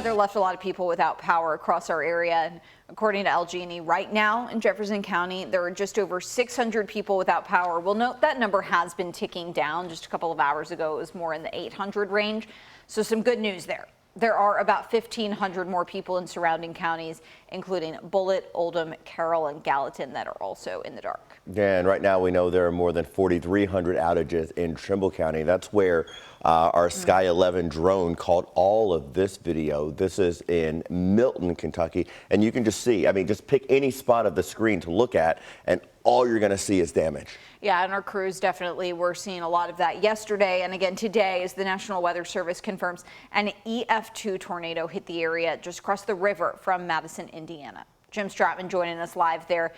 There left a lot of people without power across our area. And according to LG&E, right now in Jefferson County, there are just over 600 people without power. We'll note that number has been ticking down. Just a couple of hours ago, it was more in the 800 range. So some good news there. There are about 1,500 more people in surrounding counties, including Bullitt, Oldham, Carroll, and Gallatin, that are also in the dark. Yeah, and right now we know there are more than 4,300 outages in Trimble County. That's where our Sky 11 drone caught all of this video. This is in Milton, Kentucky, and you can just see, I mean, just pick any spot of the screen to look at, and all you're going to see is damage. Yeah, and our crews definitely were seeing a lot of that yesterday and again today as the National Weather Service confirms an EF2 tornado hit the area just across the river from Madison, Indiana. Jim Stratman joining us live there.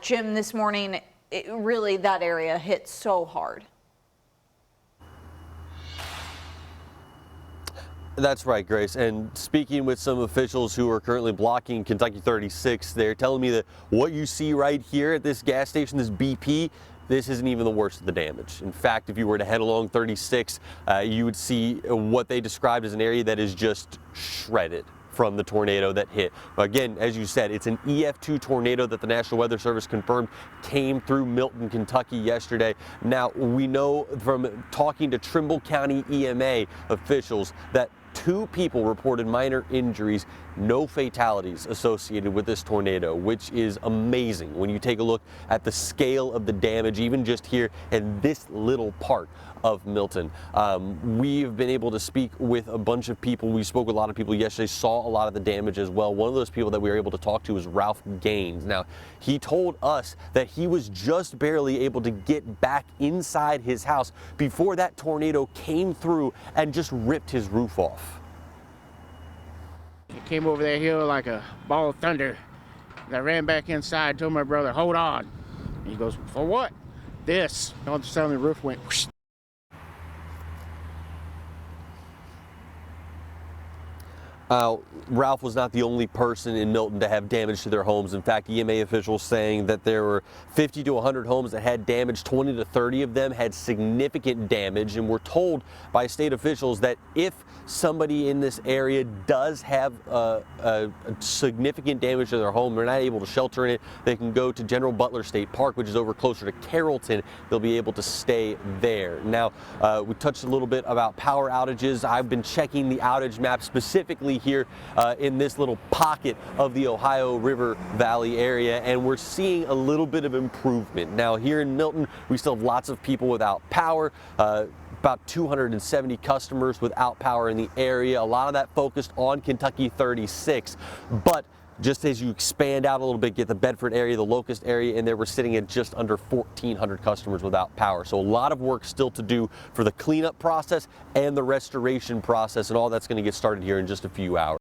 Jim, this morning, really that area hit so hard. That's right, Grace. And speaking with some officials who are currently blocking Kentucky 36, they're telling me that what you see right here at this gas station, this BP, this isn't even the worst of the damage. In fact, if you were to head along 36, you would see what they described as an area that is just shredded from the tornado that hit. Again, as you said, it's an EF2 tornado that the National Weather Service confirmed came through Milton, Kentucky yesterday. Now, we know from talking to Trimble County EMA officials that 2 people reported minor injuries, no fatalities associated with this tornado, which is amazing when you take a look at the scale of the damage, even just here in this little part of Milton. We've been able to speak with a bunch of people. We spoke with a lot of people yesterday, saw a lot of the damage as well. One of those people that we were able to talk to was Ralph Gaines. Now, he told us that he was just barely able to get back inside his house before that tornado came through and just ripped his roof off. It came over that hill like a ball of thunder. And I ran back inside, told my brother, hold on. And he goes, for what? This. All of a sudden the roof went whoosh. Ralph was not the only person in Milton to have damage to their homes. In fact, EMA officials saying that there were 50 to 100 homes that had damage. 20 to 30 of them had significant damage, and we're told by state officials that if somebody in this area does have a significant damage to their home, they're not able to shelter in it, they can go to General Butler State Park, which is over closer to Carrollton. They'll be able to stay there. Now, we touched a little bit about power outages. I've been checking the outage map specifically here in this little pocket of the Ohio River Valley area, and we're seeing a little bit of improvement. Now, here in Milton, we still have lots of people without power. About 270 customers without power in the area. A lot of that focused on Kentucky 36, but just as you expand out a little bit, get the Bedford area, the Locust area in there, we're sitting at just under 1,400 customers without power. So a lot of work still to do for the cleanup process and the restoration process, and all that's going to get started here in just a few hours.